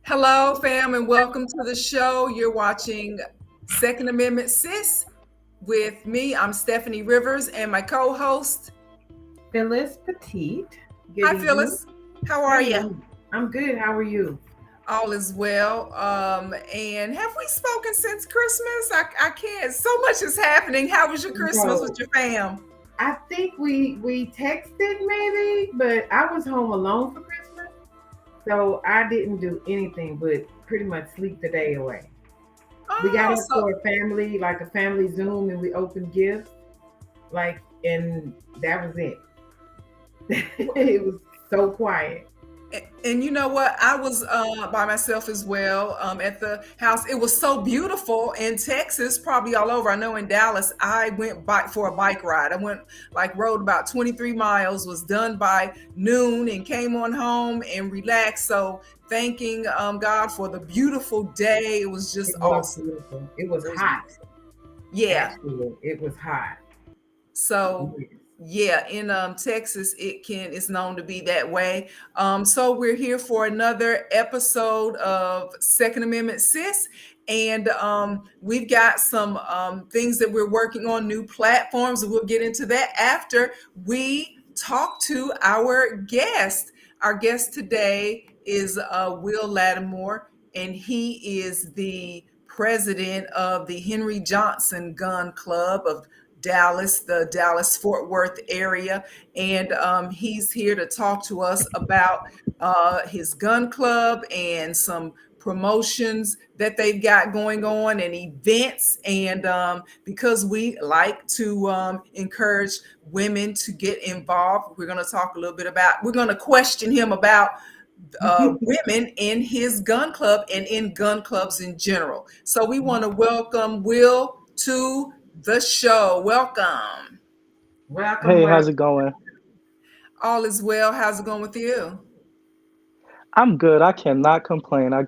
Hello, fam, and welcome to the show. You're watching Second Amendment Sis with me. I'm Steffanie Rivers and my co-host, Phyllis Petite. Good Hi, evening. Phyllis. How are you? I'm good. How are you? All is well. And have we spoken since Christmas? I can't. So much is happening. How was your Christmas with your fam? I think we texted maybe, but I was home alone for Christmas, so I didn't do anything but pretty much sleep the day away. We got up for a family, like a family Zoom, and we opened gifts, and that was it. It was so quiet. And you know what? I was by myself as well at the house. It was so beautiful in Texas, probably all over. I know in Dallas, I went for a bike ride. I rode about 23 miles, was done by noon, and came on home and relaxed. So thanking God for the beautiful day. It was just awesome. Beautiful. It was hot. Yeah. Actually, it was hot. So yeah, in Texas, it's known to be that way. So we're here for another episode of Second Amendment Sis, and we've got some things that we're working on, new platforms, and we'll get into that after we talk to our guest. Our guest today is Will Lattimore, and he is the president of the Henry Johnson Gun Club of Dallas, the Dallas-Fort Worth area. And he's here to talk to us about his gun club and some promotions that they've got going on and events. And because we like to encourage women to get involved, we're going to question him about women in his gun club and in gun clubs in general. So we want to welcome Will to the show. Welcome. Hey, how's it going? All is well. How's it going with you? I'm good. I cannot complain. I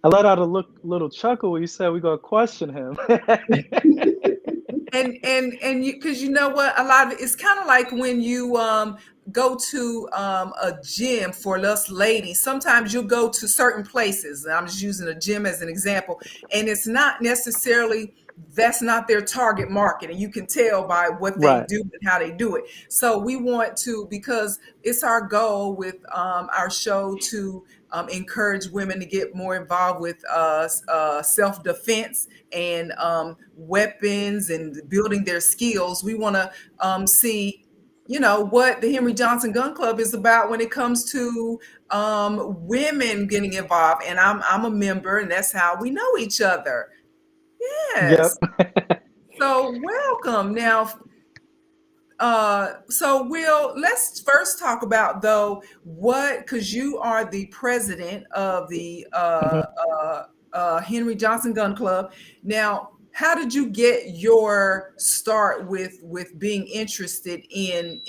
let out a little chuckle when you said we're gonna question him. And because you know what, a lot of it's kind of like when you go to a gym. For us ladies, sometimes you'll go to certain places, and I'm just using a gym as an example, and it's not necessarily, that's not their target market, and you can tell by what they Right. do and how they do it. So we want to, because it's our goal with our show to encourage women to get more involved with self-defense and weapons and building their skills. We want to see, what the Henry Johnson Gun Club is about when it comes to women getting involved. And I'm a member, and that's how we know each other. Yes. Yep. So welcome. Now, so Will, let's first talk about because you are the president of the Henry Johnson Gun Club. Now, how did you get your start with being interested in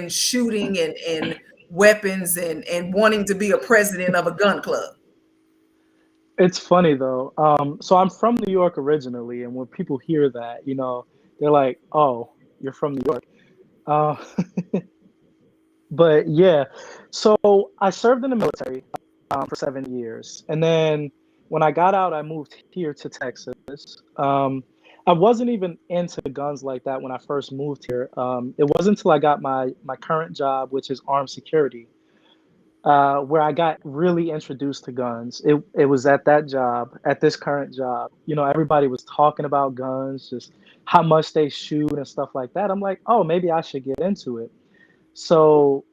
shooting and weapons and wanting to be a president of a gun club? It's funny though. So I'm from New York originally, and when people hear that, they're like, "Oh, you're from New York." Uh, but yeah, so I served in the military for 7 years, and then when I got out, I moved here to Texas. I wasn't even into guns like that when I first moved here. It wasn't until I got my current job, which is armed security, where I got really introduced to guns. It was at this current job. Everybody was talking about guns, just how much they shoot and stuff like that. I'm like, oh, maybe I should get into it. So,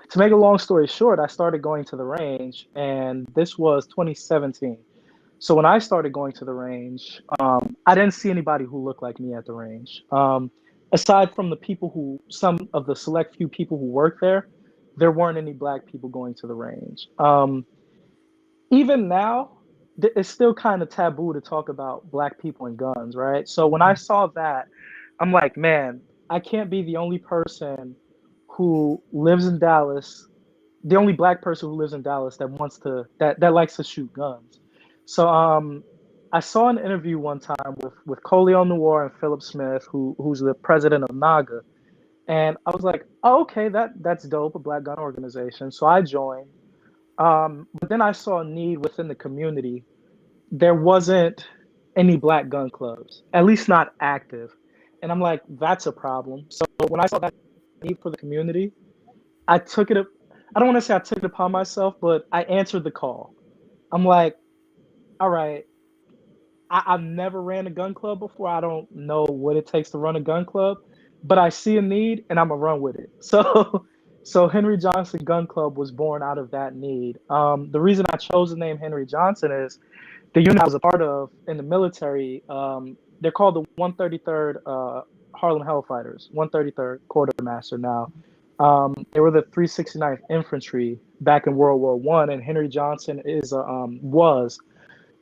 to make a long story short, I started going to the range, and this was 2017. So when I started going to the range, I didn't see anybody who looked like me at the range. Aside from some of the select few people who work there weren't any black people going to the range. Even now, it's still kind of taboo to talk about black people and guns, right? So when I saw that, I'm like, man, I can't be the only person who lives in Dallas, the only black person who lives in Dallas that likes to shoot guns. So I saw an interview one time with Coleon Noir and Philip Smith, who's the president of NAGA, and I was like, oh, okay, that's dope, a black gun organization. So I joined. But then I saw a need within the community. There wasn't any black gun clubs, at least not active. And I'm like, that's a problem. So when I saw that need for the community, I took it. I don't want to say I took it upon myself, but I answered the call. I'm like, all right, I've never ran a gun club before. I don't know what it takes to run a gun club, but I see a need and I'm gonna run with it. So Henry Johnson Gun Club was born out of that need. The reason I chose the name Henry Johnson is the unit I was a part of in the military. They're called the 133rd Harlem Hellfighters, 133rd Quartermaster now. They were the 369th Infantry back in World War One, and Henry Johnson was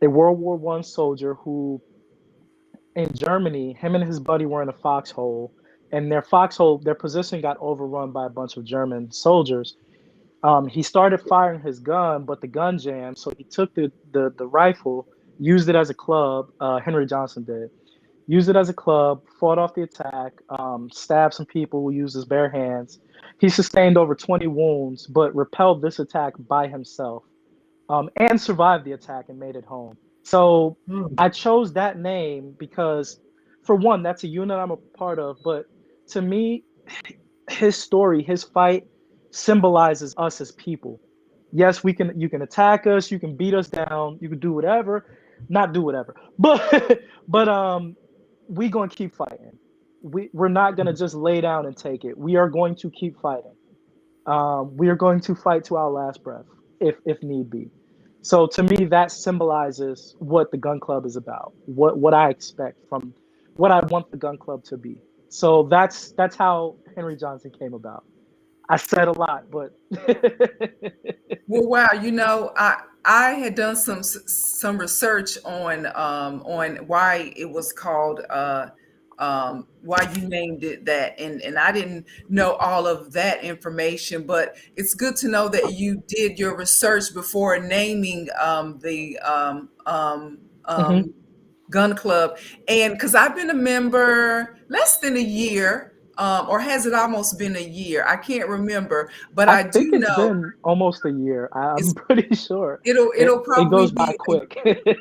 a World War One soldier who, in Germany, him and his buddy were in a foxhole, and their position got overrun by a bunch of German soldiers. He started firing his gun, but the gun jammed, so he took the rifle, used it as a club. Henry Johnson did. Used it as a club, fought off the attack, stabbed some people, used his bare hands. He sustained over 20 wounds, but repelled this attack by himself, and survived the attack and made it home. So I chose that name because, for one, that's a unit I'm a part of, but to me, his story, his fight symbolizes us as people. Yes, you can attack us, you can beat us down, you can do whatever, not do whatever. But we going to keep fighting. We're not going to just lay down and take it. We are going to keep fighting. We are going to fight to our last breath if need be. So to me, that symbolizes what the gun club is about. What I expect from what I want the gun club to be. So that's how Henry Johnson came about. I said a lot, but Well, wow, I had done some research on why it was called why you named it that, and I didn't know all of that information, but it's good to know that you did your research before naming the Mhm. gun club. And because I've been a member less than a year, or has it almost been a year? I can't remember, but I I do think it's know been almost a year. I'm it's pretty sure it'll it probably goes by be quick.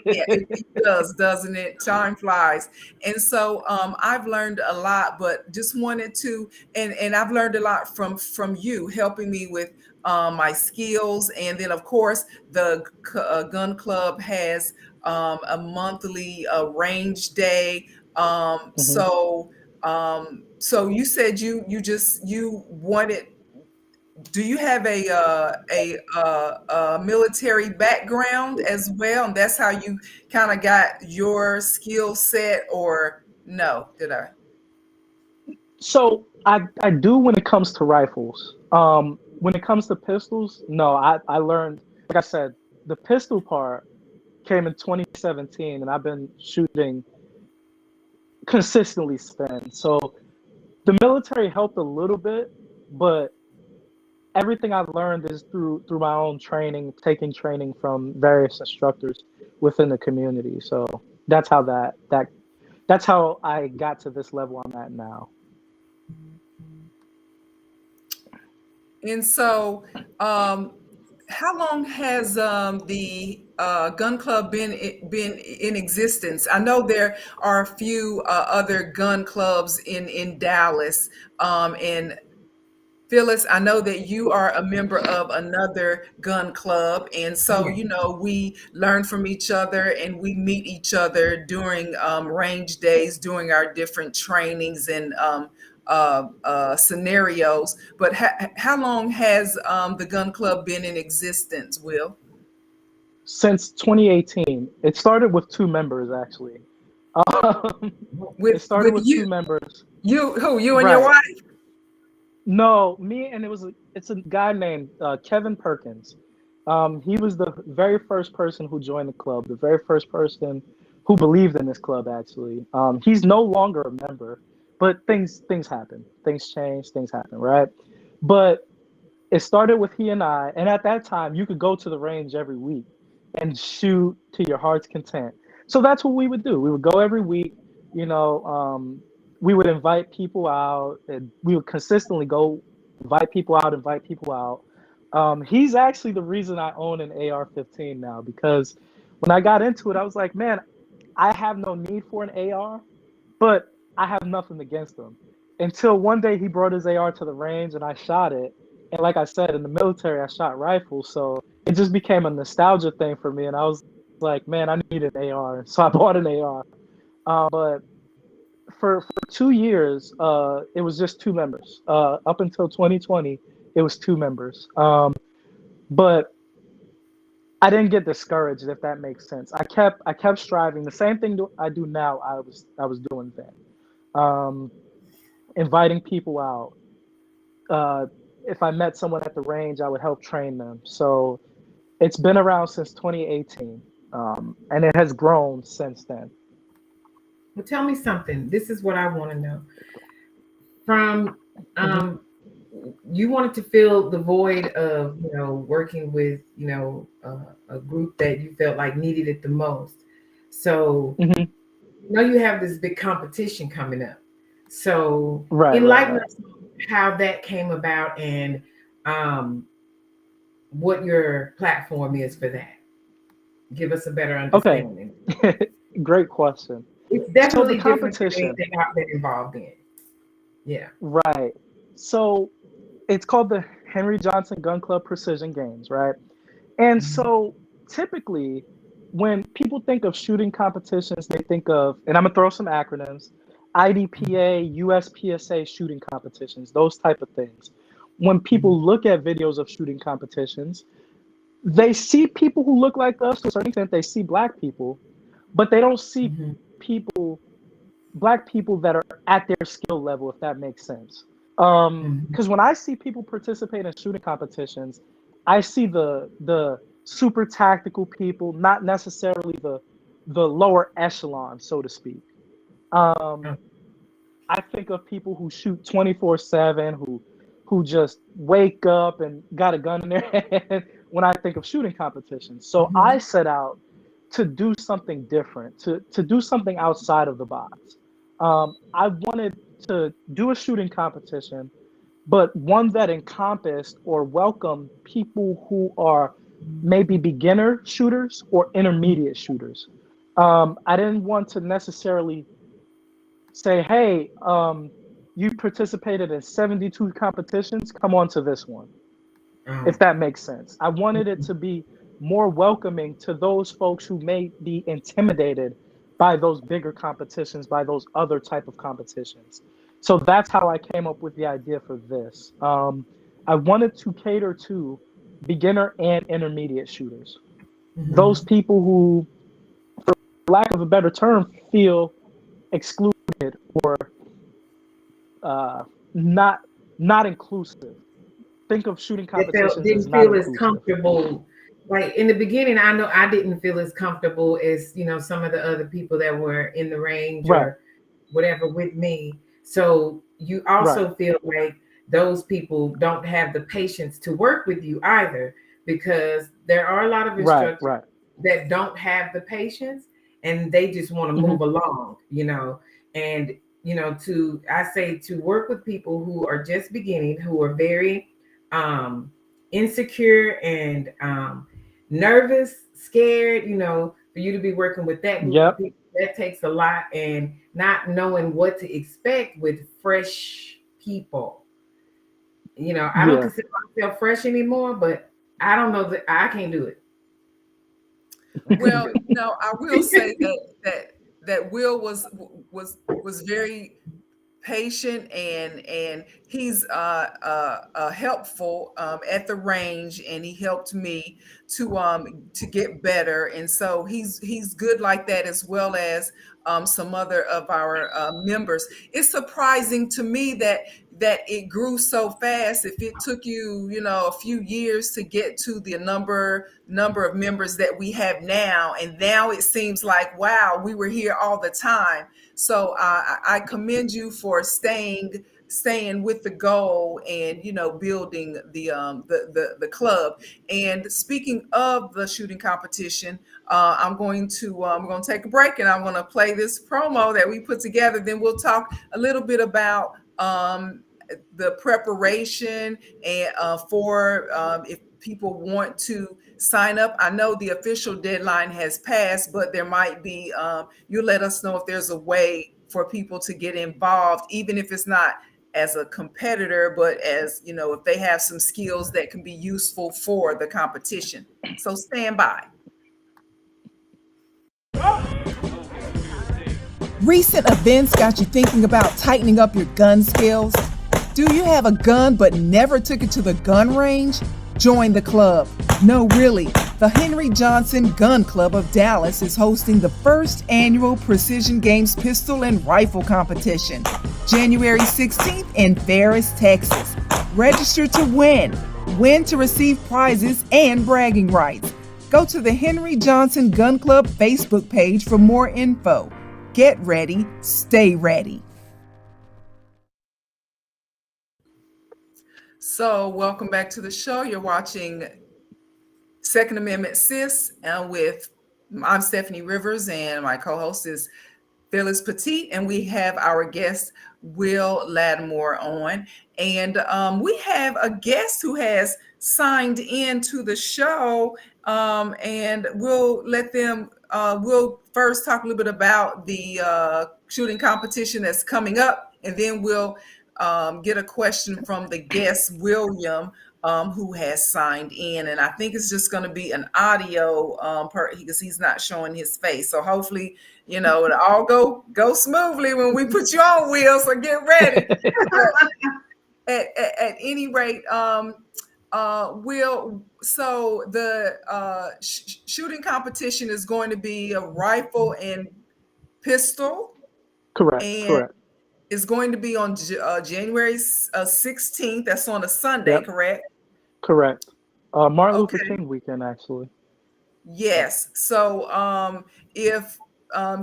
yeah, it does, doesn't it? Time flies. And so I've learned a lot, but just wanted to, and I've learned a lot from you helping me with my skills. And then, of course, the gun club has a monthly range day. Mhm. So you said you wanted, do you have a military background as well, and that's how you kind of got your skill set, or no? Did I? So I do when it comes to rifles. When it comes to pistols, no, I learned, like I said, the pistol part came in 2017, and I've been shooting consistently since. So the military helped a little bit, but everything I've learned is through my own training, taking training from various instructors within the community. So that's how that's how I got to this level I'm at now. And so, how long has the gun club been in existence? I know there are a few other gun clubs in Dallas, and Phyllis, I know that you are a member of another gun club. And so, Yeah. we learn from each other and we meet each other during range days, during our different trainings and scenarios. But how long has the gun club been in existence, Will? since 2018. It started with 2 members actually. Um, it started With with two you, members. you and your Right. wife? No, me and it's a guy named Kevin Perkins. He was the very first person who joined the club, the very first person who believed in this club actually. He's no longer a member, but things happen. Things change, things happen, right? But it started with he and I, and at that time you could go to the range every week and shoot to your heart's content. So that's what we would do. We would go every week, you know, we would invite people out, and we would consistently go invite people out. He's actually the reason I own an AR-15 now, because when I got into it, I was like, man, I have no need for an AR, but I have nothing against them. Until one day he brought his AR to the range and I shot it. And like I said, in the military, I shot rifles. So it just became a nostalgia thing for me. And I was like, man, I need an AR. So I bought an AR. But for 2 years, it was just 2 members. Up until 2020, it was 2 members. But I didn't get discouraged, if that makes sense. I kept striving. The same thing I do now, I was doing then. Inviting people out. Uh, if I met someone at the range, I would help train them. So it's been around since 2018, and it has grown since then. Well, tell me something. This is what I want to know. From Mhm. you wanted to fill the void of working with a group that you felt like needed it the most. So Mhm. now you have this big competition coming up. So Right, right, enlighten right. us on how that came about and um, what your platform is for that. Give us a better Okay. understanding. Great question. It's So the definitely different than competition, anything I've been involved in. Yeah. right. So it's called the Henry Johnson Gun Club Precision Games, right? And Mhm. so typically, when people think of shooting competitions, they think of, and I'm gonna throw some acronyms: IDPA, USPSA shooting competitions, those type of things. When Mhm. people look at videos of shooting competitions, they see people who look like us to a certain extent. They see black people, but they don't see Mhm. people, black people that are at their skill level, if that makes sense. Mhm. Because when I see people participate in shooting competitions, I see the super tactical people, not necessarily the lower echelon, so to speak. Um, Oh. I think of people who shoot 24/7, who just wake up and got a gun in their hand when I think of shooting competitions. So I Mhm. set out to do something different, to do something outside of the box. I wanted to do a shooting competition, but one that encompassed or welcomed people who are maybe beginner shooters or intermediate shooters. I didn't want to necessarily say, hey, you participated in 72 competitions, come on to this one, if Oh. that makes sense. I wanted it to be more welcoming to those folks who may be intimidated by those bigger competitions, by those other type of competitions. So that's how I came up with the idea for this. I wanted to cater to beginner and intermediate shooters, those Mhm. people who, for lack of a better term, feel excluded or uh, not not inclusive. Think of shooting That felt competitions as didn't not feel as inclusive. comfortable. Like in the beginning, I know I didn't feel as comfortable as some of the other people that were in the range Right, or whatever with me. So you right, also feel like those people don't have the patience to work with you either, because there are a lot of right, instructors right. that don't have the patience and they just want to Hmm. move along, and to I say to work with people who are just beginning, who are very um insecure and nervous, scared, for you to be working with that group of Yep, people, that takes a lot, and not knowing what to expect with fresh people. I don't yeah. consider myself fresh anymore, but I don't know that I can't do it. I couldn't Well, do I will say that Will was very patient, and he's helpful at the range, and he helped me to get better. And so he's good like that, as well as some other of our members. It's surprising to me that it grew so fast. If it took you, a few years to get to the number of members that we have now, and now it seems like, wow, we were here all the time. So I commend you for staying with the goal, and building the club. And speaking of the shooting competition, we're going to take a break, and I'm going to play this promo that we put together. Then we'll talk a little bit about the preparation, and for if people want to sign up. I know the official deadline has passed, but there might be, you'll let us know if there's a way for people to get involved, even if it's not as a competitor, but as, if they have some skills that can be useful for the competition. So stand by. Recent events got you thinking about tightening up your gun skills? Do you have a gun but never took it to the gun range? Join the club. No, really. The Henry Johnson Gun Club of Dallas is hosting the first annual Precision Games Pistol and Rifle Competition, January 16th in Ferris, Texas. Register to win. Win to receive prizes and bragging rights. Go to the Henry Johnson Gun Club Facebook page for more info. Get ready, stay ready. So welcome back to the show. You're watching Second Amendment Sis, and I'm Steffanie Rivers, and my co-host is Phyllis Petit, and we have our guest Will Lattimore on. And we have a guest who has signed in to the show, and we'll let them, we'll first talk a little bit about the shooting competition that's coming up, and then we'll get a question from the guest, William, who has signed in. And I think it's just going to be an audio because he's not showing his face. So hopefully, it'll all go smoothly when we put you on, Will. So get ready. At any rate, Will, so the shooting competition is going to be a rifle and pistol. Correct. It's going to be on January 16th. That's on a Sunday, Yep. Correct? Correct. Martin Luther King weekend, actually. Yes. So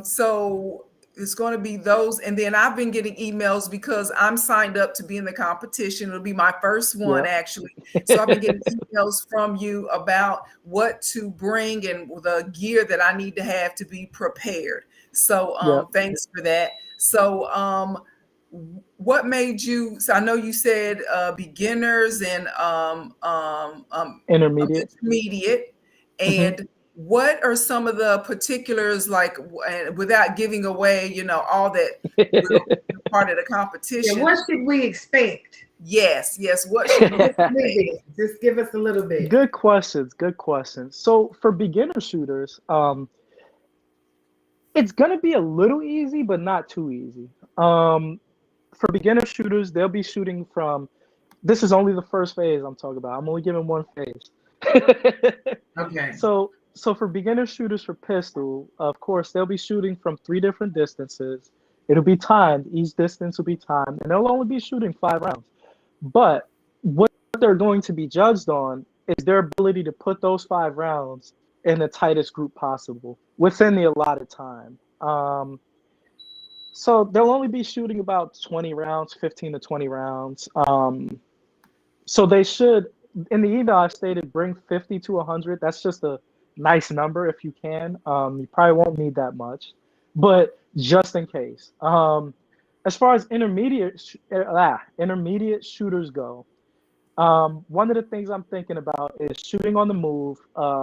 so it's going to be those, and then I've been getting emails because I'm signed up to be in the competition. It'll be my first one, actually. So I've been getting emails from you about what to bring and the gear that I need to have to be prepared. So thanks for that. So what made you? So I know you said beginners and intermediate, and what are some of the particulars, like, without giving away, all that will be part of the competition? Yeah, what should we expect? Yes. What should we expect? Just give us a little bit. Good questions. So for beginner shooters, it's gonna be a little easy, but not too easy. For beginner shooters, they'll be shooting from. This is only the first phase I'm talking about. I'm only giving one phase. Okay. So for beginner shooters for pistol, of course, they'll be shooting from 3 different distances. It'll be timed. Each distance will be timed, and they'll only be shooting 5 rounds. But what they're going to be judged on is their ability to put those 5 rounds in the tightest group possible within the allotted time. So they'll only be shooting about 20 rounds, 15 to 20 rounds. So they should, in the email I stated, bring 50 to 100. That's just a nice number if you can. You probably won't need that much, but just in case. As far as intermediate shooters go, one of the things I'm thinking about is shooting on the move,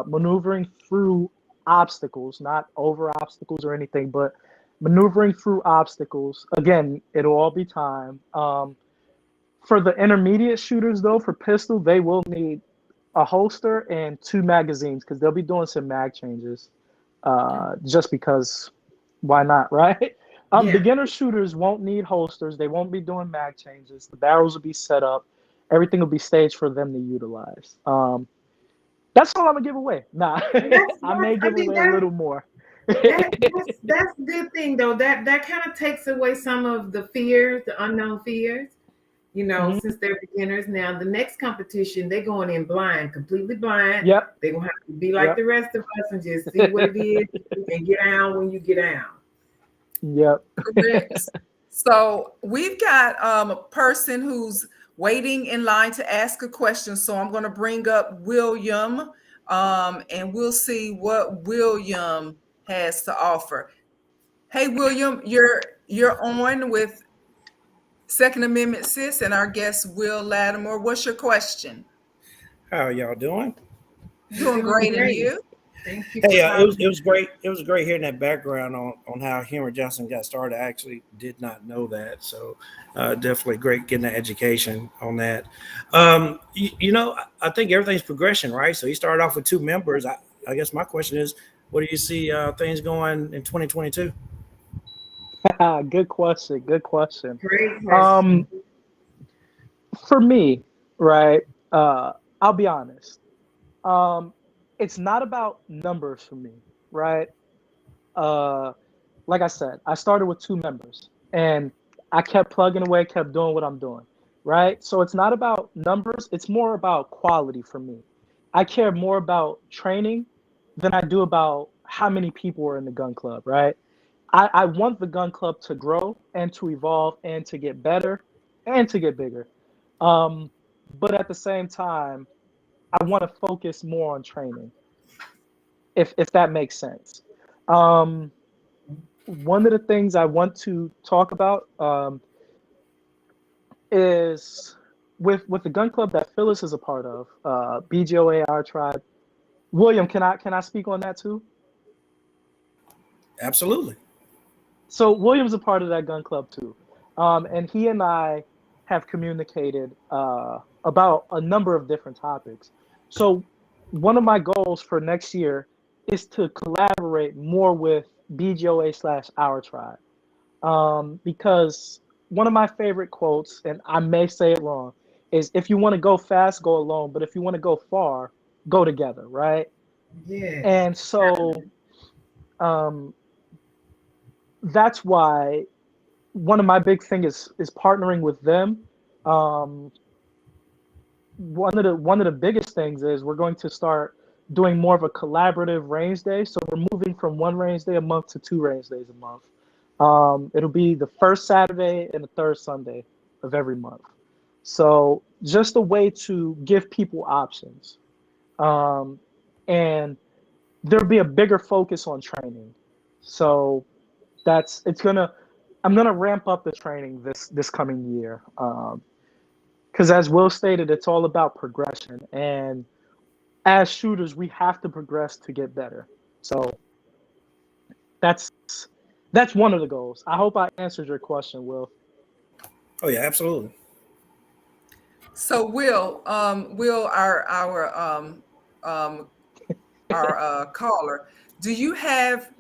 maneuvering through obstacles, not over obstacles or anything, but maneuvering through obstacles. Again, it'll all be timed. For the intermediate shooters, though, for pistol, they will need a holster and 2 magazines because they'll be doing some mag changes. Just because, why not, right? Yeah. Beginner shooters won't need holsters. They won't be doing mag changes. The barrels will be set up. Everything will be staged for them to utilize. That's all I'm gonna give away. Nah, I may I give think away a little more. that's a good thing though. That kind of takes away some of the fears, the unknown fears. Mhm. Since they're beginners. Now the next competition, they're going in blind, completely blind. Yep. They're gonna have to be like Yep. the rest of us and just see what it is and get down when you get down. Yep. Correct. So we've got a person who's waiting in line to ask a question. So I'm going to bring up William, and we'll see what William has to offer. Hey, William, you're on with Second Amendment Sis and our guest Will Lattimore. What's your question? How are y'all doing? We're Doing doing great, and great. you? Thank you for Hey, calling. it was great. It was great hearing that background on how Henry Johnson got started. I actually did not know that, so definitely great getting that education on that. I think everything's progression, right? So he started off with two members. I guess my question is, what do you see things going in 2022? Good question. Good question. Great Um, question. for me, right? I'll be honest. Um, it's not about numbers for me, right? Uh, like I said, I started with two members, and I kept plugging away, kept doing what I'm doing, right? So it's not about numbers. It's more about quality for me. I care more about training than I do about how many people are in the gun club, right? I want the gun club to grow and to evolve and to get better and to get bigger. Um, but at the same time, I want to focus more on training, if that makes sense. Um, One of the things I want to talk about is with the gun club that Phyllis is a part of, BGOA, our tribe. William, can I speak on that too? Absolutely. So William's a part of that gun club too, and he and I have communicated about a number of different topics. So one of my goals for next year is to collaborate more with BGOA slash Our Tribe, because one of my favorite quotes, and I may say it wrong, is if you want to go fast, go alone, but if you want to go far, go together, right? Yes. And so um, that's why one of my big thing is partnering with them. Um, one of the biggest things is we're going to start doing more of a collaborative range day. So we're moving from one range day a month to two range days a month. It'll be the first Saturday and the third Sunday of every month. So just a way to give people options, and there'll be a bigger focus on training. So that's it's gonna I'm gonna ramp up the training this coming year. Because as Will stated, it's all about progression, and as shooters, we have to progress to get better. So that's that's one of the goals. I hope I answered your question, Will. Oh yeah, absolutely. So Will, um, our caller, do you have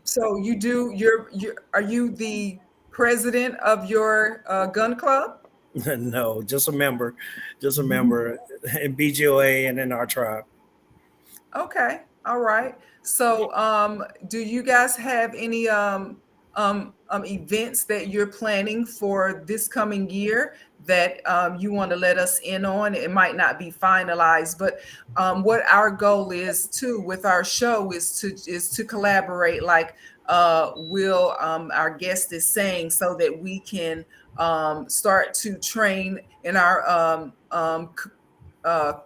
so you do you're are you the president of your gun club? No, just a member in BGOA and in our tribe. Okay, all right. So do you guys have any events that you're planning for this coming year that you want to let us in on? It might not be finalized, but what our goal is too with our show is to collaborate, like Will, our guest is saying, so that we can start to train in our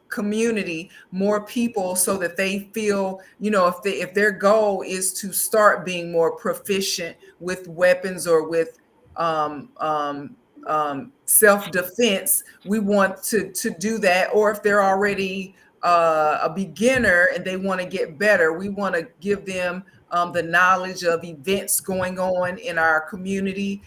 community more people, so that they feel, if their goal is to start being more proficient with weapons or with self-defense, we want to do that. Or if they're already a beginner and they want to get better, we want to give them the knowledge of events going on in our community,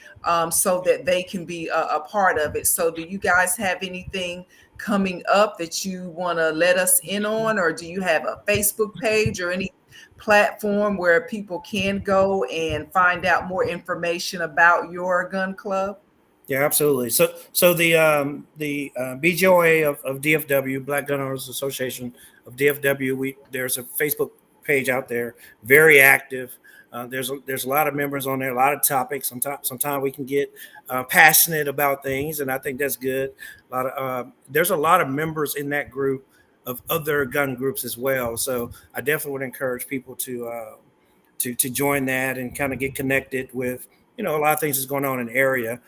so that they can be a part of it. So do you guys have anything coming up that you want to let us in on, or do you have a Facebook page or any platform where people can go and find out more information about your gun club? Yeah, absolutely. So the BGOA of DFW, Black Gun Owners Association of DFW, there's a Facebook page out there, very active. There's a lot of members on there, a lot of topics. Sometimes we can get passionate about things, and I think that's good. There's a lot of members in that group of other gun groups as well. So I definitely would encourage people to join that and kind of get connected with a lot of things that's going on in the area.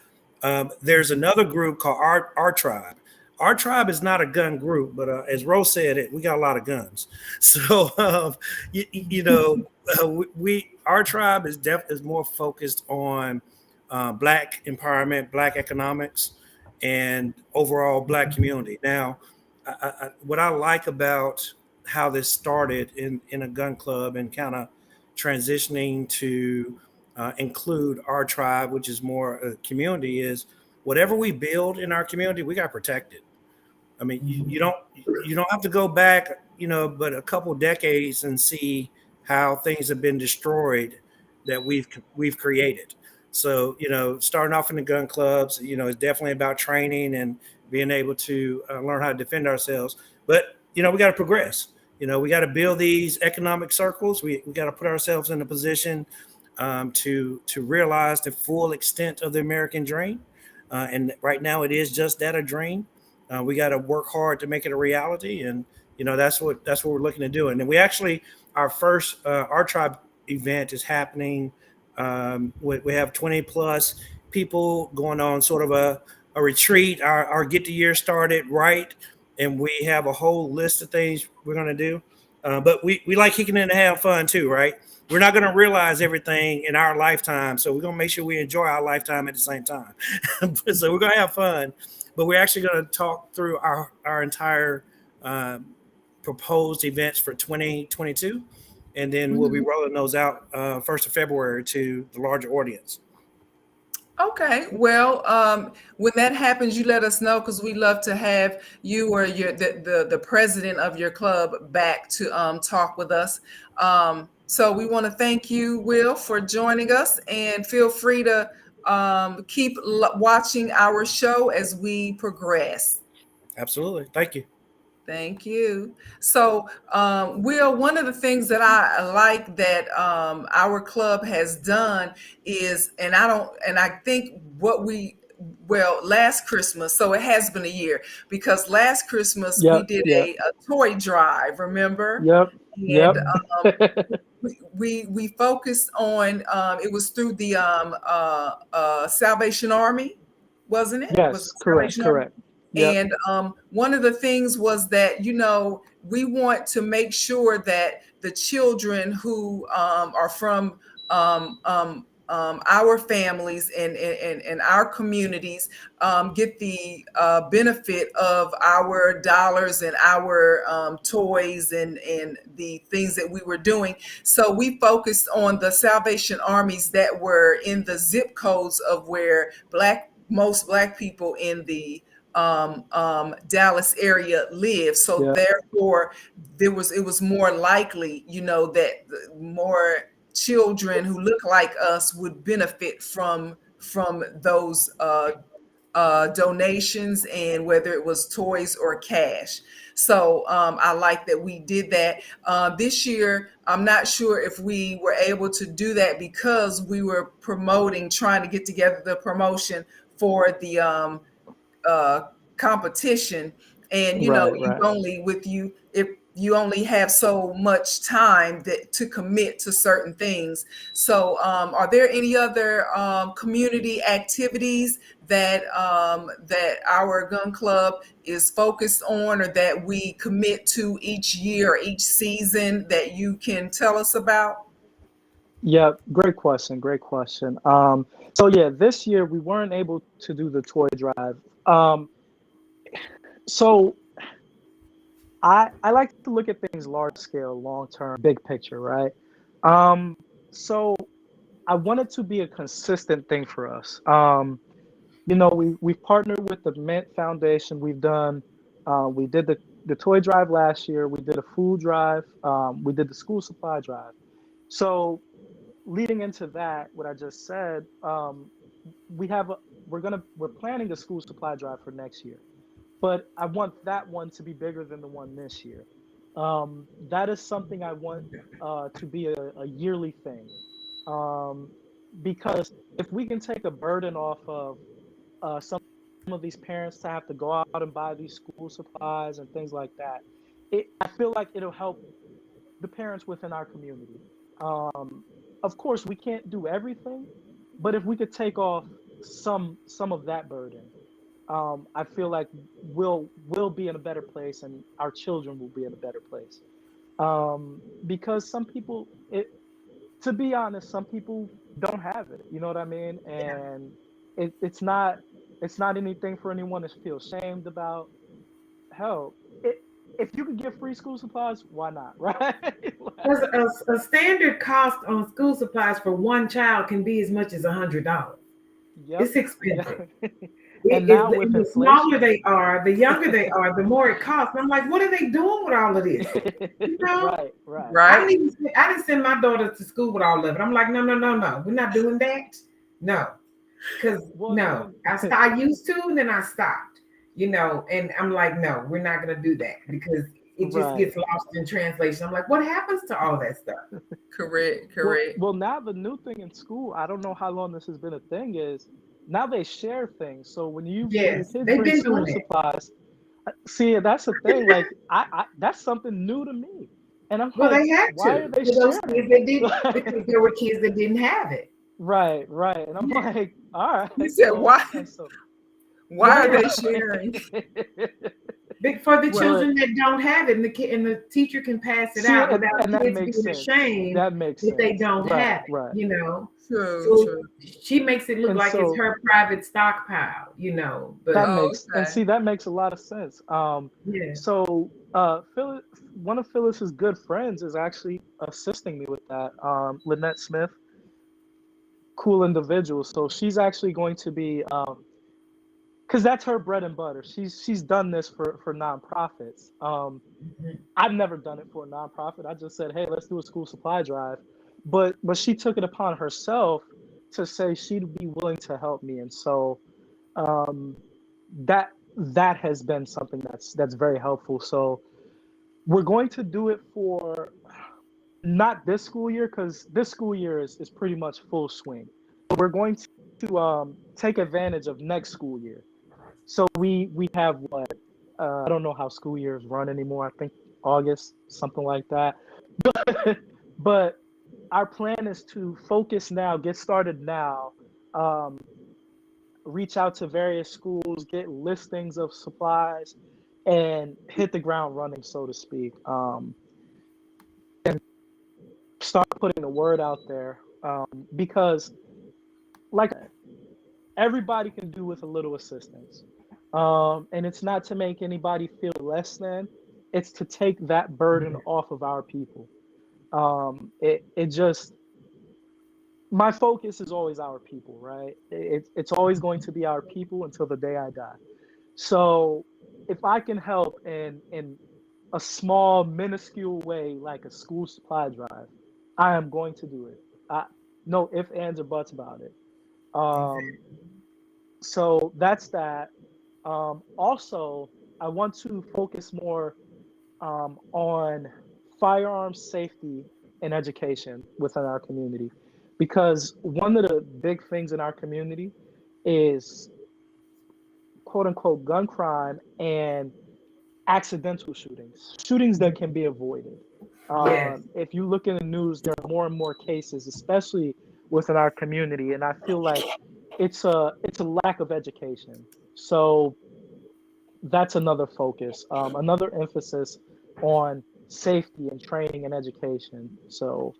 There's another group called our tribe. Our tribe is not a gun group, but as Rose said, we got a lot of guns. So our tribe is more focused on Black empowerment, Black economics, and overall Black community. Now, what I like about how this started in a gun club and kind of transitioning to include our tribe, which is more a community, is whatever we build in our community, we got protected. I mean, you don't have to go back, but a couple decades and see how things have been destroyed that we've created. So, starting off in the gun clubs, is definitely about training and being able to learn how to defend ourselves. But, we got to progress. We got to build these economic circles. We got to put ourselves in a position to realize the full extent of the American dream. And right now it is just that, a dream. We got to work hard to make it a reality. And, that's what we're looking to do. And then we actually, our first, our tribe event is happening. We have 20 plus people going on sort of a retreat. Our get the year started right. And we have a whole list of things we're going to do. But we like kicking in and have fun too, right? We're not going to realize everything in our lifetime. So we're going to make sure we enjoy our lifetime at the same time. So we're going to have fun, but we're actually going to talk through our entire proposed events for 2022. And then we'll be rolling those out 1st of February to the larger audience. Okay, well, when that happens, you let us know, because we love to have you or the president of your club back to talk with us. So we want to thank you, Will, for joining us, and feel free to keep watching our show as we progress. Absolutely. Thank you. Thank you. So, Will, one of the things that I like that our club has done is, and I think last Christmas, so it has been a year, because last Christmas we did a toy drive, remember? Yep. And we focused on, it was through the Salvation Army, wasn't it? Yes, Was it correct. Salvation Army? Yep. And one of the things was that, we want to make sure that the children who are from our families and our communities get the benefit of our dollars and our toys and the things that we were doing. So we focused on the Salvation Armies that were in the zip codes of where most Black people in the Dallas area live. So therefore it was more likely, that more children who look like us would benefit from those donations, and whether it was toys or cash. So I like that we did that. This year, I'm not sure if we were able to do that, because we were trying to get together the promotion for the competition, and if you only have so much time to commit to certain things. So are there any other community activities that our gun club is focused on, or that we commit to each year or each season, that you can tell us about? Yeah, great question. So this year we weren't able to do the toy drive. So I like to look at things large scale, long term, big picture, right? So I want it to be a consistent thing for us. We've partnered with the Mint Foundation. We did the toy drive last year. We did a food drive. We did the school supply drive. So leading into that, what I just said, we have we're planning a school supply drive for next year, but I want that one to be bigger than the one this year. That is something I want to be a yearly thing, um, because if we can take a burden off of some of these parents to have to go out and buy these school supplies and things like that, I feel like it'll help the parents within our community. Um, of course, we can't do everything, but if we could take off some of that burden, I feel like we'll be in a better place, and our children will be in a better place. Because some people, to be honest, some people don't have it. You know what I mean? And it's not anything for anyone to feel ashamed about. Hell, if you could get free school supplies, why not, right? Because a standard cost on school supplies for one child can be as much as $100. Yep. It's expensive. And now with The inflation, smaller they are, the younger they are, the more it costs. I'm like, what are they doing with all of this? You know? right. I didn't send my daughter to school with all of it. I'm like, no, we're not doing that. No, because I used to, and then I stopped. And I'm like, no, we're not gonna do that because it just gets lost in translation. I'm like, what happens to all that stuff? Correct. Well, now the new thing in school, I don't know how long this has been a thing, is now they share things. So when your kids bring school supplies, see, that's the thing. Like I that's something new to me, and I'm like, they had why to. are they For those sharing? kids that didn't, because there were kids that didn't have it. Right, and I'm like, all right. You said why? Why are they sharing? For the children that don't have it, and the teacher can pass it out without kids being ashamed that they don't have it. Right. True. She makes it look like it's her private stockpile. But that makes a lot of sense. So one of Phyllis's good friends is actually assisting me with that. Lynette Smith, cool individual. So she's actually going to be. Because that's her bread and butter. She's done this for nonprofits. I've never done it for a nonprofit. I just said, hey, let's do a school supply drive. But she took it upon herself to say she'd be willing to help me. And so that has been something that's very helpful. So we're going to do it for not this school year, because this school year is pretty much full swing. But we're going to take advantage of next school year. So we have I don't know how school years run anymore. I think August, something like that. But our plan is to focus now, get started now, reach out to various schools, get listings of supplies, and hit the ground running, so to speak. And start putting the word out there, because like everybody can do with a little assistance. And it's not to make anybody feel less than, it's to take that burden off of our people. It just, my focus is always our people, right? It's always going to be our people until the day I die. So if I can help in a small, minuscule way, like a school supply drive, I am going to do it. No ifs, ands, or buts about it. So that's that. Also, I want to focus more on firearms safety and education within our community, because one of the big things in our community is quote unquote gun crime and accidental shootings that can be avoided. If you look in the news, there are more and more cases, especially within our community, and I feel like it's a lack of education. So that's another focus, another emphasis on safety and training and education. So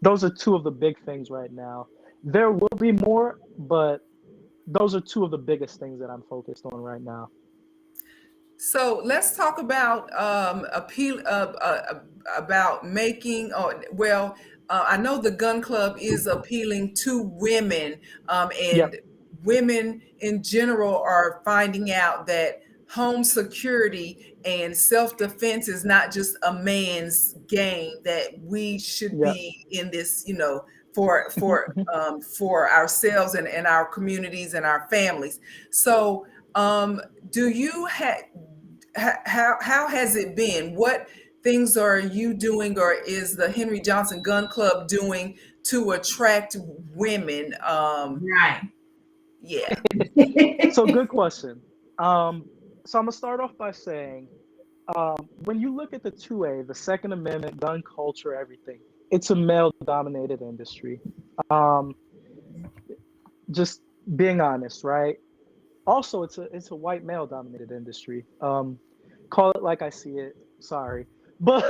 those are two of the big things right now. There will be more, but those are two of the biggest things that I'm focused on right now. So let's talk about about making. I know the gun club is appealing to women, and women in general are finding out that home security and self-defense is not just a man's game, that we should Yeah. be in this, for ourselves and our communities and our families. So do you have how has it been? What things are you doing, or is the Henry Johnson Gun Club doing to attract women? Right. Yeah. So good question. So I'm gonna start off by saying, when you look at the 2A, the Second Amendment, gun culture, everything, it's a male-dominated industry. Um, just being honest, right? Also, it's a white male-dominated industry. Call it like I see it. Sorry, but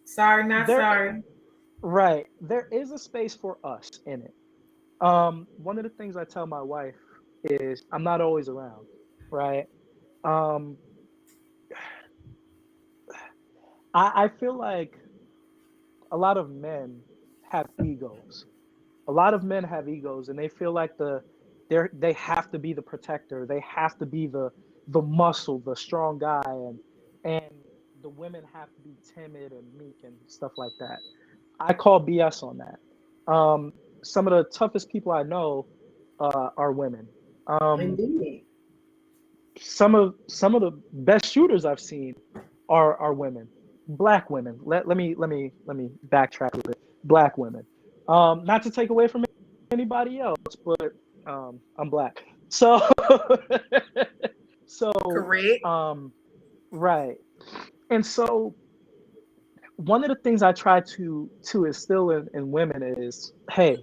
Sorry, not there, sorry. right, there is a space for us in it. One of the things I tell my wife is I'm not always around, right? Um, I feel like a lot of men have egos. A lot of men have egos, and they feel like they have to be the protector. They have to be the muscle, the strong guy, and the women have to be timid and meek and stuff like that. I call BS on that. Some of the toughest people I know are women. Um, Indeed. some of the best shooters I've seen are women, black women. Let me backtrack a bit. Black women. Not to take away from anybody else, but I'm black. So so Correct. right. And so one of the things I try to instill in women is, hey,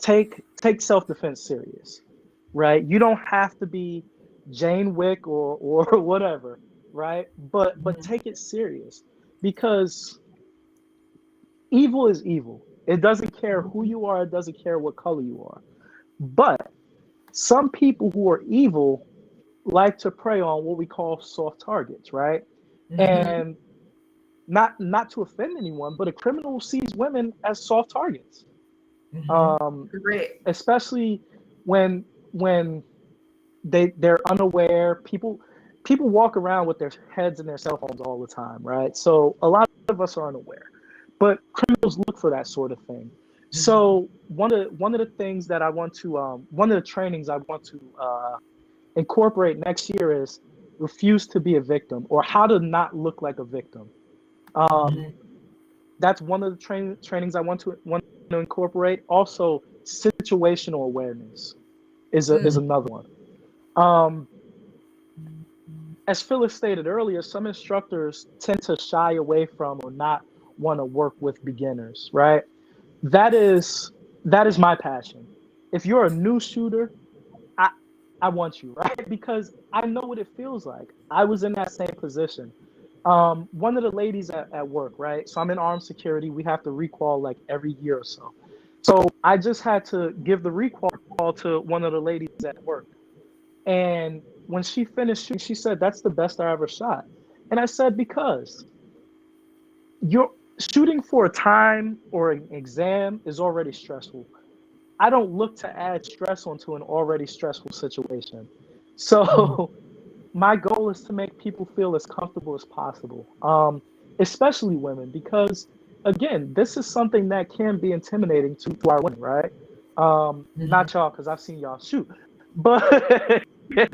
take self-defense serious, right? You don't have to be Jane Wick or whatever, right? But Mhm. take it serious, because evil is evil. It doesn't care who you are, it doesn't care what color you are. But some people who are evil like to prey on what we call soft targets, right? Mhm. And not to offend anyone, but a criminal sees women as soft targets. Mhm. Um, Correct. especially when they're unaware. People walk around with their heads in their cell phones all the time, right? So a lot of us are unaware, but criminals look for that sort of thing. Mhm. So one of the things that I want to one of the trainings I want to incorporate next year is refuse to be a victim, or how to not look like a victim. Um, Mhm. that's one of the trainings I want to incorporate. Also, situational awareness is Mm. another one. Um, as Phyllis stated earlier, some instructors tend to shy away from or not want to work with beginners, right? That is that is my passion. If you're a new shooter, I I want you, right? Because I know what it feels like. I was in that same position. One of the ladies at work, right? So I'm in armed security. We have to recall like every year or so. So I just had to give the recall to one of the ladies at work. And when she finished shooting, she said, "That's the best I ever shot." And I said, because you're shooting for a time or an exam is already stressful. I don't look to add stress onto an already stressful situation. Mhm. So my goal is to make people feel as comfortable as possible, especially women, because again, this is something that can be intimidating to our women, right? Mhm. Not y'all, because I've seen y'all shoot, but You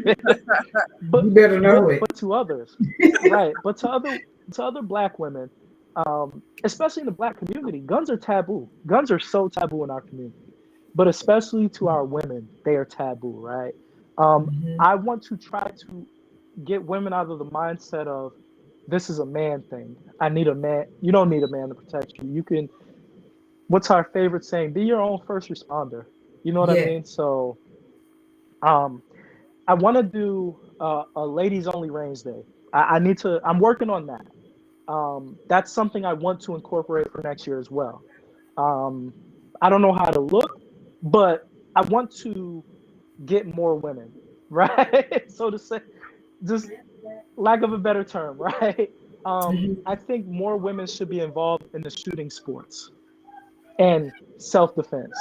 but better know it. but to others, right? But to other black women, especially in the black community, guns are taboo. Guns are so taboo in our community, but especially to our women, they are taboo, right? Mhm. I want to try to get women out of the mindset of this is a man thing. I need a man. You don't need a man to protect you. You can. What's our favorite saying? Be your own first responder. You know what I Yeah. mean? So, um, I want to do a ladies only range day. I need to. I'm working on that. That's something I want to incorporate for next year as well. Um, I don't know how to look, but I want to get more women, right? So to say, just lack of a better term, right? I Mhm. think more women should be involved in the shooting sports and self defense.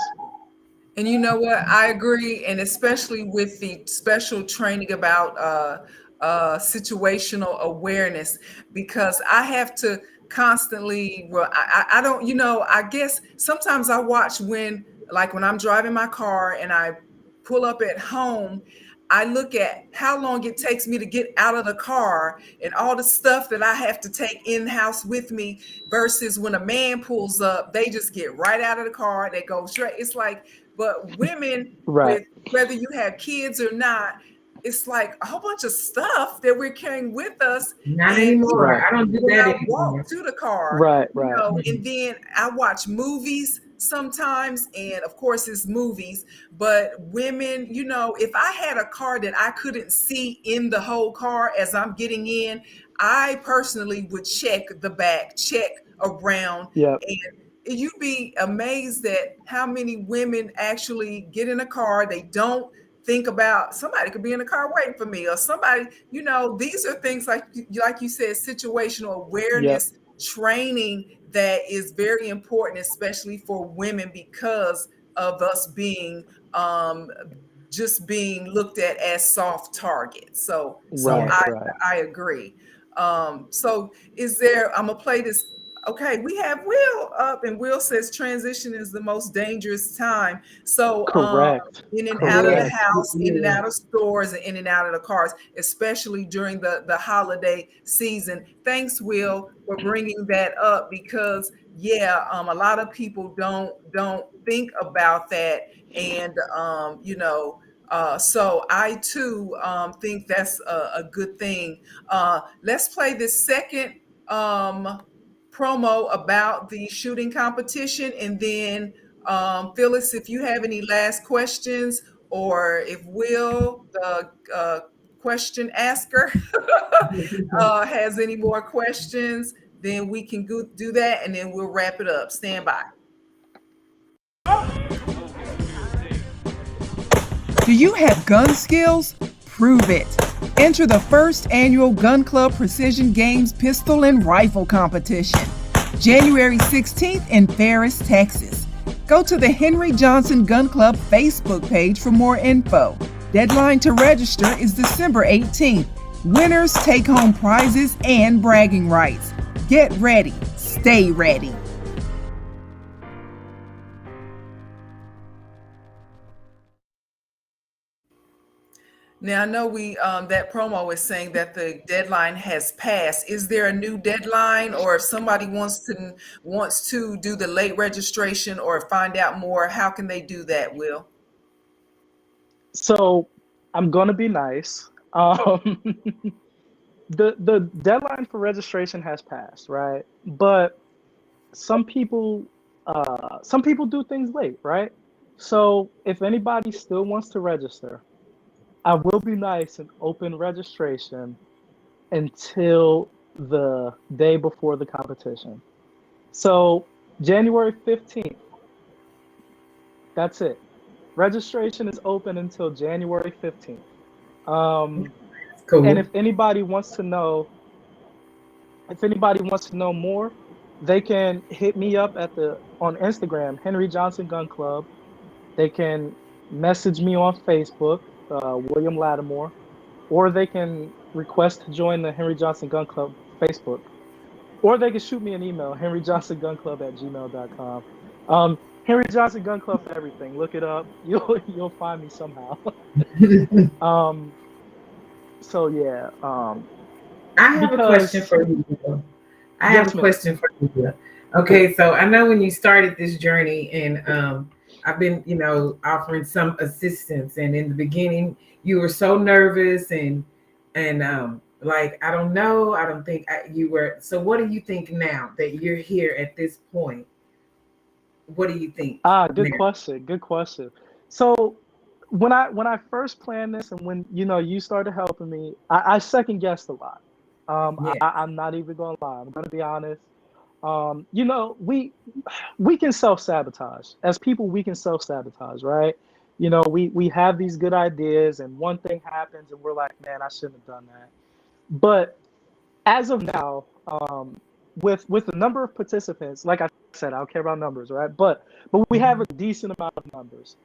And you know what? I agree, and especially with the special training about situational awareness, because I have to constantly. Well, I don't. You know, I guess sometimes I watch when, like, when I'm driving my car and I pull up at home. I look at how long it takes me to get out of the car and all the stuff that I have to take in the house with me versus when a man pulls up, they just get right out of the car, they go straight. It's like, but women, Right. with whether you have kids or not, it's like a whole bunch of stuff that we're carrying with us, Not and we anymore. Right. I don't do will that not walk anymore. to the car, Right. you Right. know. And Mhm. then I watch movies sometimes, and of course it's movies, but women, you know, if I had a car that I couldn't see in the whole car as I'm getting in, I personally would check the back, check around, Yep. and you'd be amazed at how many women actually get in a car. They don't think about somebody could be in the car waiting for me, or somebody, you know. These are things like you said, situational Yep. awareness training that is very important, especially for women, because of us being um, just being looked at as soft targets. So Right. Yeah. Right. I agree. So is there? I'm gonna play this. Okay, we have Will up, and Will says transition is the most dangerous time. So Correct. in and out of the Yes, Correct. it house, in and is. out of stores, and in and out of the cars, especially during the holiday season. Thanks, Will, for bringing that up, because yeah, a lot of people don't think about that, and you know. So I too think that's a good thing. Let's play this second um, promo about the shooting competition, and then Phyllis, if you have any last questions, or if Will, the question asker, has any more questions, then we can do that, and then we'll wrap it up. Stand by. Do you have gun skills? Prove it. Enter the first annual Gun Club Precision Games Pistol and Rifle Competition, January 16th in Ferris, Texas. Go to the Henry Johnson Gun Club Facebook page for more info. Deadline to register is December 18th. Winners take home prizes and bragging rights. Get ready. Stay ready. Now I know we that promo is saying that the deadline has passed. Is there a new deadline, or if somebody wants to do the late registration or find out more, how can they do that, Will? So I'm gonna be nice. The deadline for registration has passed, right? But some people do things late, right? So if anybody still wants to register, I will be nice and open registration until the day before the competition. So January 15th, that's it. Registration is open until January 15th. Um, and Cool. if anybody wants to know more, they can hit me up on Instagram, Henry Johnson Gun Club. They can message me on Facebook, William Lattimore, or they can request to join the Henry Johnson Gun Club Facebook, or they can shoot me an email, henryjohnsongunclub@gmail.com. Henry Johnson Gun Club for everything. Look it up. You'll find me somehow. um, so yeah. I have a question Because for you, Will. I have a yes, ma'am. question for you, Will. Okay, so I know when you started this journey, and I've been, offering some assistance, and in the beginning, you were so nervous, and like, I don't know, I don't think you were. So, what do you think now that you're here at this point? What do you think Good now? question. Good question. So when I first planned this, and when you started helping me, I second guessed a lot. Yeah, I'm not even gonna lie. I'm gonna be honest. We can self sabotage as people. We can self sabotage, right? We have these good ideas, and one thing happens, and we're like, man, I shouldn't have done that. But as of now, with the number of participants, like I said, I don't care about numbers, right? But we have a decent amount of numbers.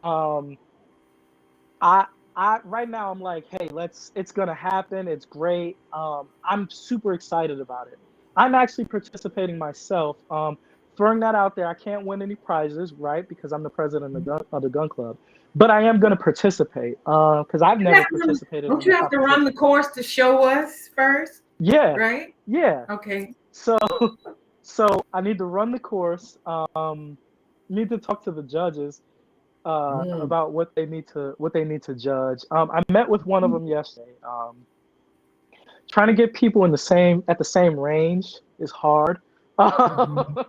I right now I'm like, hey, it's gonna happen. It's great. I'm super excited about it. I'm actually participating myself. Throwing that out there, I can't win any prizes, right? Because I'm the president of the gun club. But I am gonna participate because I've never participated Don't in you a have to run the competition. course to show us first? Yeah, Right? yeah. Okay. So I need to run the course. Need to talk to the judges about what they need to judge. I met with one of them yesterday. Trying to get people at the same range is hard. So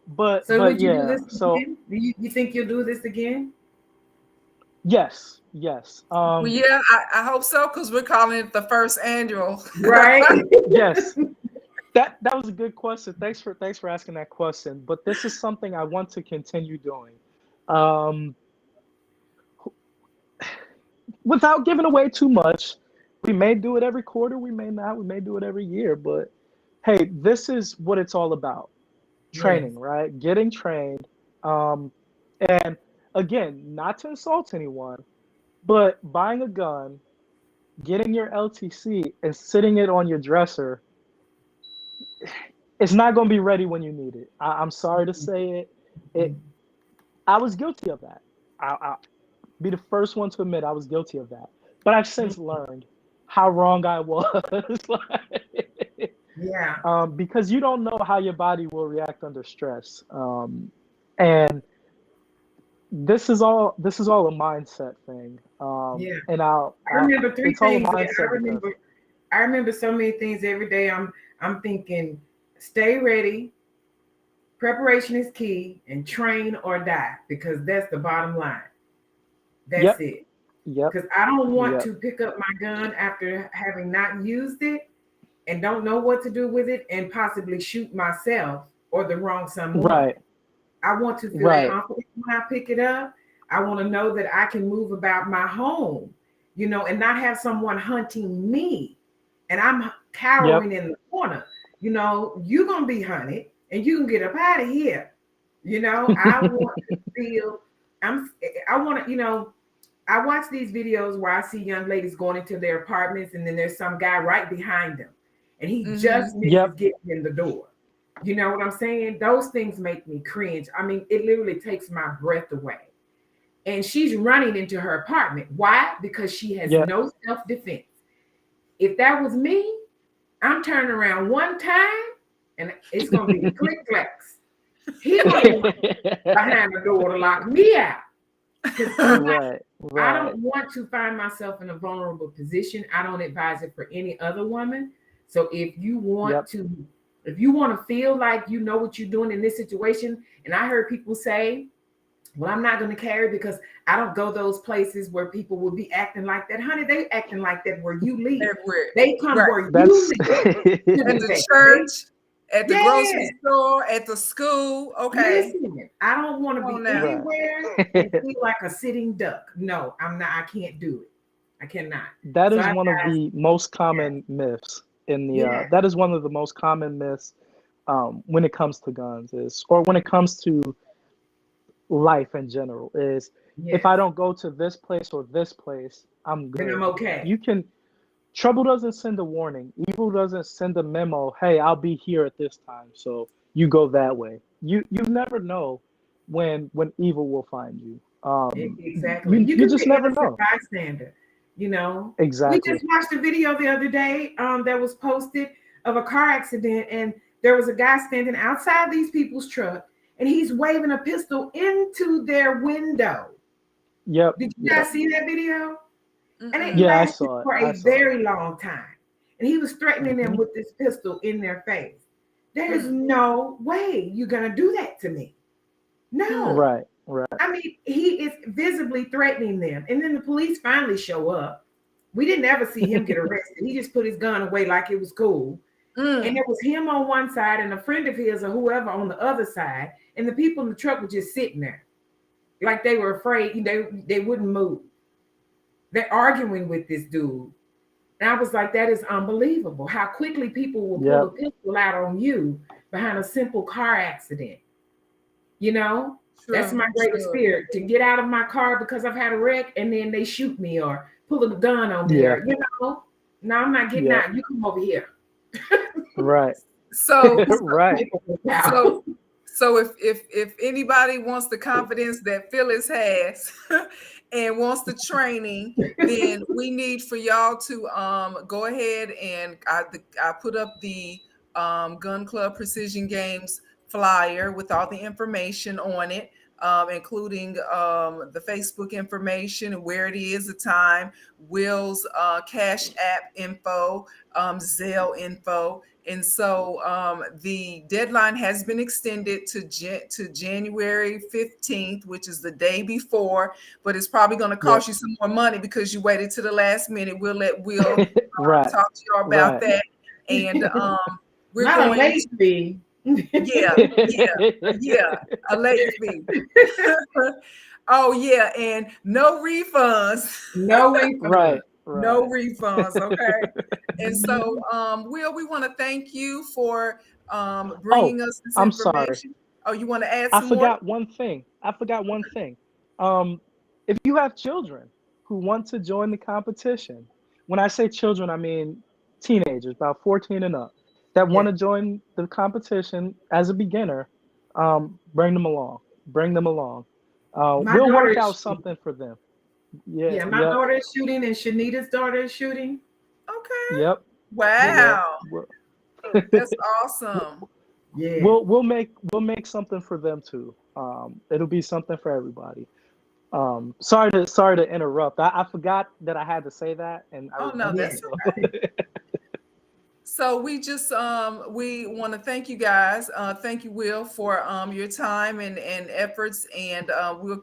But would you do yeah. this So again? Do you think you'll do this again? yes. Well, yeah, I hope so, because we're calling it the first annual. Right. Yes. That was a good question. Thanks for asking that question. But this is something I want to continue doing. Um, Without giving away too much, we may do it every quarter, we may not, we may do it every year, but hey, this is what it's all about. Yes. Training, right? Getting trained. And again, not to insult anyone, but buying a gun, getting your LTC and sitting it on your dresser, it's not going to be ready when you need it. I'm sorry to say it. I was guilty of that. I'll be the first one to admit I was guilty of that. But I've since learned how wrong I was. Yeah. Because you don't know how your body will react under stress. And this is all a mindset thing. Yeah. And I remember three it's all a things. Yeah, mindset I remember so many things every day. I'm thinking, stay ready. Preparation is key, and train or die, because that's the bottom line. That's yep, it. yep, Because I don't want yep. to pick up my gun after having not used it and don't know what to do with it and possibly shoot myself or the wrong someone. Right, I want to feel right, confident when I pick it up. I want to know that I can move about my home, and not have someone hunting me and I'm yep, cowering in the corner. You're going to be hunted and you can get up out of here. I want to feel, I want to, I watch these videos where I see young ladies going into their apartments and then there's some guy right behind them and he just misses yep, getting in the door. You know what I'm saying? Those things make me cringe. I mean, it literally takes my breath away. And she's running into her apartment. Why? Because she has yep. no self-defense. If that was me, I'm turning around one time and it's going to be click clacks. He's going to be behind the door to lock me out. Right, I don't want to find myself in a vulnerable position. I don't advise it for any other woman. So if you want to feel like you know what you're doing in this situation, and I heard people say, well, I'm not going to carry because I don't go those places where people will be acting like that. Honey, they acting like that where you live. Everywhere. They come Right. where That's you live. At the church, at the grocery store, at the school. Okay. Listen, I don't want to be now. anywhere and feel like a sitting duck. No, I'm not. I can't do it. I cannot. That is one of the most common myths in the. That is one of the most common myths when it comes to guns or when it comes to life in general is if I don't go to this place or this place, I'm good. Then I'm okay. Trouble doesn't send a warning. Evil doesn't send a memo. Hey, I'll be here at this time, so you go that way. You never know when evil will find you. Exactly. You just never know. Bystander. Exactly. We just watched a video the other day that was posted of a car accident, and there was a guy standing outside these people's truck, and he's waving a pistol into their window. Yep. Did you guys see that video? And it I lasted saw it. for a very long time. And he was threatening them with this pistol in their face. There's no way you're going to do that to me. No. Right. I mean, he is visibly threatening them. And then the police finally show up. We didn't ever see him get arrested. He just put his gun away like it was cool. And it was him on one side and a friend of his or whoever on the other side. And the people in the truck were just sitting there. Like they were afraid they wouldn't move. They're arguing with this dude. And I was like, that is unbelievable. How quickly people will pull a pistol out on you behind a simple car accident. You know, that's True, my greatest true. fear, to get out of my car because I've had a wreck and then they shoot me or pull a gun on me, Yeah. or, no, I'm not getting Yeah. out. You come over here. Right. So Right. so so if anybody wants the confidence that Phyllis has and wants the training, then we need for y'all to go ahead and I put up the Gun Club Precision Games flyer with all the information on it, including the Facebook information and where it is, the time, Will's Cash App info, Zelle info. And so the deadline has been extended to January 15th, which is the day before, but it's probably going to cost you some more money because you waited to the last minute. We'll let Will Right. talk to you about Right. that. And we're Not going a late fee. yeah, a late fee. Oh yeah, and no refunds. No refund. Right. Right. No refunds, okay? And so, Will, we want to thank you for bringing us this I'm sorry. information. Oh, you want to add I some more? forgot one thing. If you have children who want to join the competition, when I say children, I mean teenagers, about 14 and up, that want to join the competition as a beginner, bring them along. Bring them along. My We'll daughter work is out shooting. something for them. Yeah, my daughter is shooting, and Shanita's daughter is shooting. Okay. Yep. Wow. Yep. That's awesome. Yeah. We'll make something for them too. It'll be something for everybody. Sorry to interrupt. I forgot that I had to say that, and I Oh no, that's okay. So we just we want to thank you guys. Thank you, Will, for your time and efforts, and we'll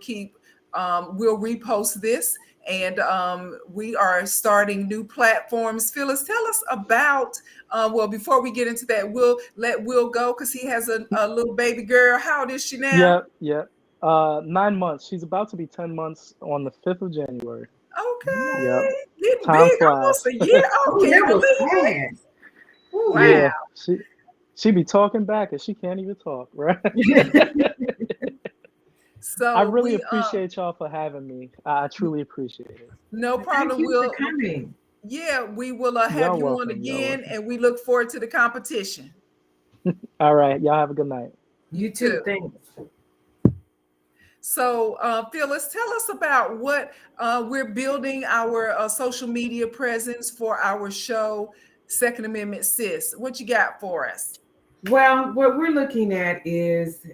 repost this, and we are starting new platforms. Phyllis, tell us about well, before we get into that, we'll let Will go because he has a little baby girl. How old is she now? Yeah. 9 months. She's about to be 10 months on the 5th of January. Okay. Yep. Getting Time big, flies. almost a year. Oh, can you that was believe it? fast. Wow. Yeah. She be talking back and she can't even talk, right? So I really appreciate y'all for having me. I truly appreciate it. No problem. Thank you for coming. Yeah, we will have Y'all you welcome. on again, and we look forward to the competition. All right. Y'all have a good night. You too. Thanks. So, Phyllis, tell us about what we're building our social media presence for our show, Second Amendment Sis. What you got for us? Well, what we're looking at is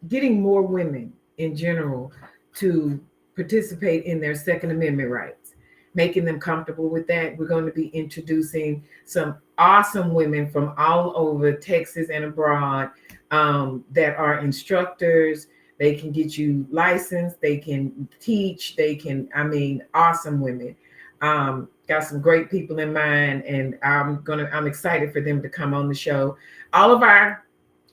getting more women in general to participate in their Second Amendment rights, making them comfortable with that. We're going to be introducing some awesome women from all over Texas and abroad that are instructors. They can get you licensed. They can teach. Awesome women. Got some great people in mind, and I'm excited for them to come on the show. All of our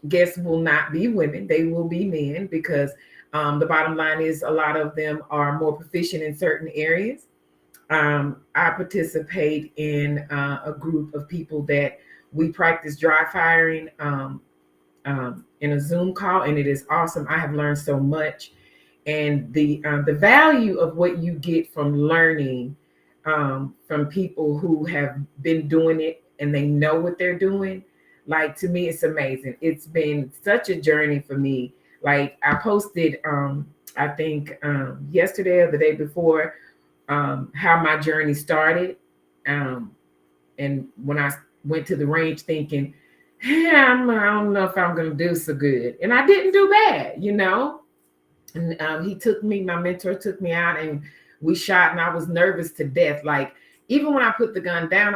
guests will not be women; they will be men, because the bottom line is a lot of them are more proficient in certain areas. I participate in a group of people that we practice dry firing in a Zoom call, and it is awesome. I have learned so much, and the value of what you get from learning from people who have been doing it and they know what they're doing. Like, to me, it's amazing. It's been such a journey for me. Like, I posted, I think yesterday or the day before, how my journey started. And when I went to the range thinking, I don't know if I'm going to do so good. And I didn't do bad, And my mentor took me out, and we shot, and I was nervous to death. Like, even when I put the gun down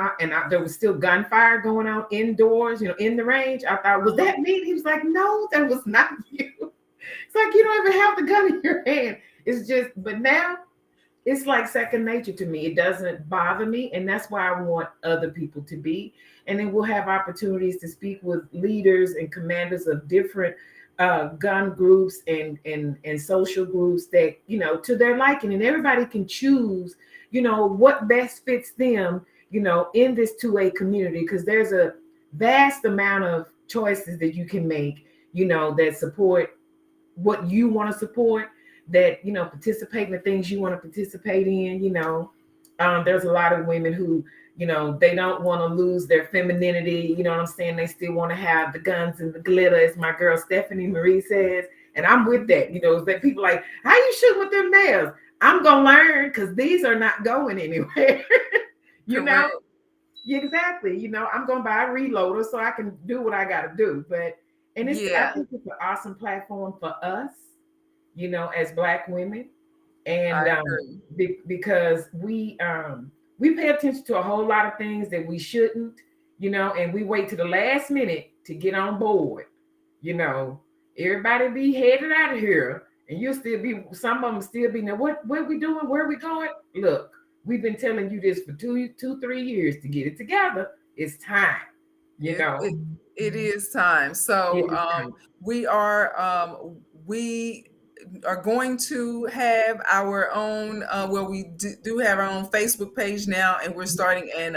there was still gunfire going on indoors, in the range, I thought, was that me? He was like, no, that was not you. It's like, you don't even have the gun in your hand. It's just, but now it's like second nature to me. It doesn't bother me. And that's why I want other people to be. And then we'll have opportunities to speak with leaders and commanders of different gun groups and social groups that, to their liking. And everybody can choose, what best fits them, in this 2A community. Because there's vast amount of choices that you can make, that support what you want to support, that, participate in the things you want to participate in, there's a lot of women who, they don't want to lose their femininity. You know what I'm saying? They still want to have the guns and the glitter, as my girl Steffanie Marie says. And I'm with that. That people like, how you shoot with them nails? I'm going to learn, because these are not going anywhere. Correct. Exactly. I'm going to buy a reloader so I can do what I got to do. I think it's an awesome platform for us, as Black women. And because we pay attention to a whole lot of things that we shouldn't, and we wait to the last minute to get on board. Everybody be headed out of here, and you'll still be, some of them still be, now what we doing? Where we going? Look, we've been telling you this for 3 years to get it together. It's time. It is time. So we are going to have our own we do have our own Facebook page now, and we're starting an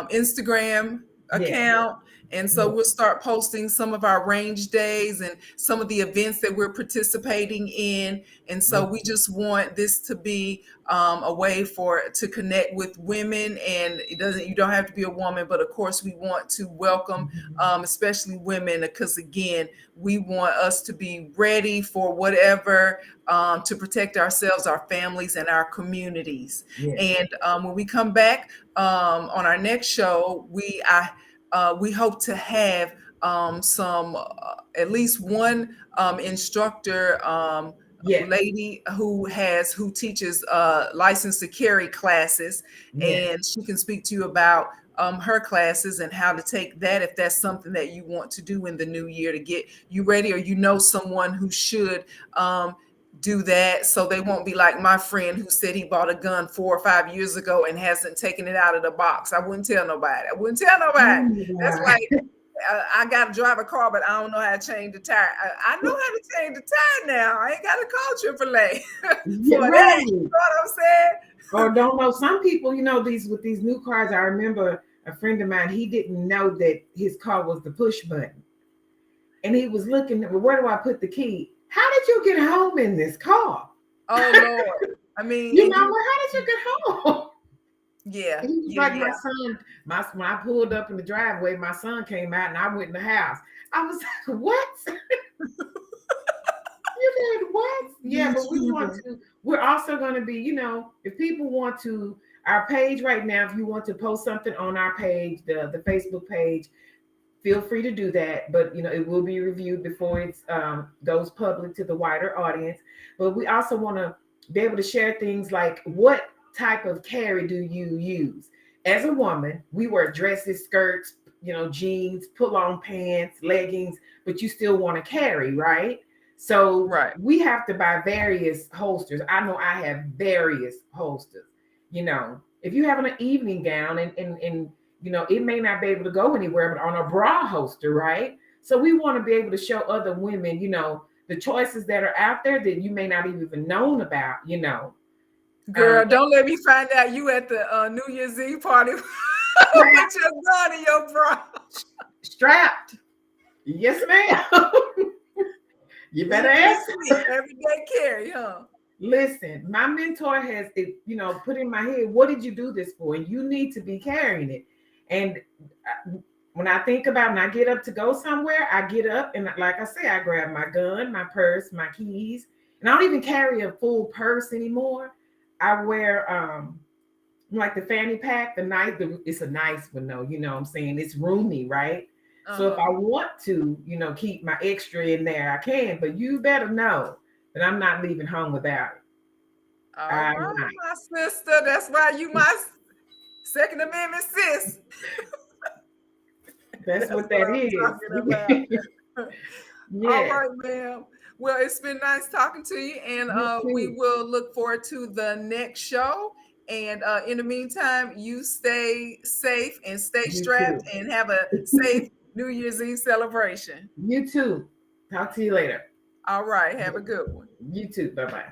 Instagram account. And so we'll start posting some of our range days and some of the events that we're participating in. And so we just want this to be a way to connect with women. And you don't have to be a woman, but of course we want to welcome especially women, because again, we want us to be ready for whatever, to protect ourselves, our families, and our communities. And when we come back on our next show, we hope to have some at least one instructor, lady who teaches license to carry classes, and she can speak to you about her classes and how to take that, if that's something that you want to do in the new year to get you ready, or someone who should do that, so they won't be like my friend who said he bought a gun 4 or 5 years ago and hasn't taken it out of the box. I wouldn't tell nobody. That's like, I got to drive a car, but I don't know how to change the tire. I know how to change the tire now. I ain't got to call AAA. Right. You know what I'm saying? Or don't know. Some people, with these new cars, I remember a friend of mine, he didn't know that his car was the push button. And he was looking, well, where do I put the key? How did you get home in this car? Oh, Lord. I mean, how did you get home? Yeah. He was like, my son, when I pulled up in the driveway, my son came out and I went in the house. I was like, what? You did what? Yeah, but we're also going to be, if people want to, our page right now, if you want to post something on our page, the Facebook page, feel free to do that, but it will be reviewed before it goes public to the wider audience. But we also want to be able to share things like, what type of carry do you use? As a woman, we wear dresses, skirts, jeans, pull-on pants, leggings, but you still want to carry, right? So we have to buy various holsters. I know I have various holsters. If you have an evening gown and it may not be able to go anywhere, but on a bra holster, right? So we want to be able to show other women, the choices that are out there that you may not even known about, Girl, don't let me find out you at the New Year's Eve party with your gun in your bra. Strapped. Yes, ma'am. You better ask me. Everyday carry, huh? Listen, my mentor has, put in my head, what did you do this for? And you need to be carrying it. And when I think about it and I get up to go somewhere, I get up and, like I say, I grab my gun, my purse, my keys, and I don't even carry a full purse anymore. I wear like the fanny pack, it's a nice one though, what I'm saying? It's roomy, right? So if I want to, keep my extra in there, I can, but you better know that I'm not leaving home without it. All right, my sister. That's why you my Second Amendment sis. That's what that is. Yeah. All right, ma'am. Well, it's been nice talking to you, and we will look forward to the next show. And in the meantime, you stay safe and stay strapped and have a safe New Year's Eve celebration. You too. Talk to you later. All right. Have a good one. You too. Bye-bye.